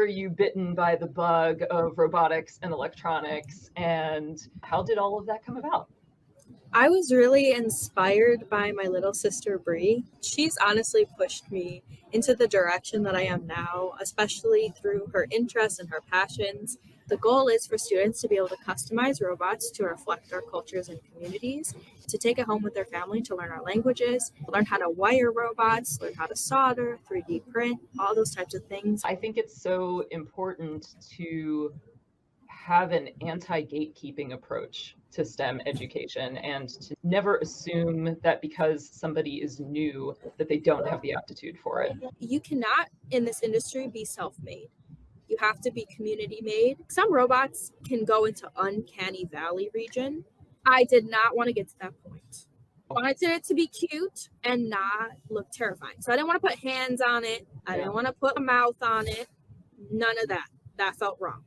were you bitten by the bug of robotics and electronics, and how did all of that come about? I was really inspired by my little sister Bree. She's honestly pushed me into the direction that I am now, especially through her interests and her passions. The goal is for students to be able to customize robots to reflect our cultures and communities, to take it home with their family to learn our languages, learn how to wire robots, learn how to solder, 3D print, all those types of things. I think it's so important to have an anti-gatekeeping approach to STEM education and to never assume that because somebody is new that they don't have the aptitude for it. You cannot in this industry be self-made. You have to be community made. Some robots can go into uncanny valley region. I did not want to get to that point. I wanted it to be cute and not look terrifying. So I didn't want to put hands on it. I didn't want to put a mouth on it. None of that. That felt wrong.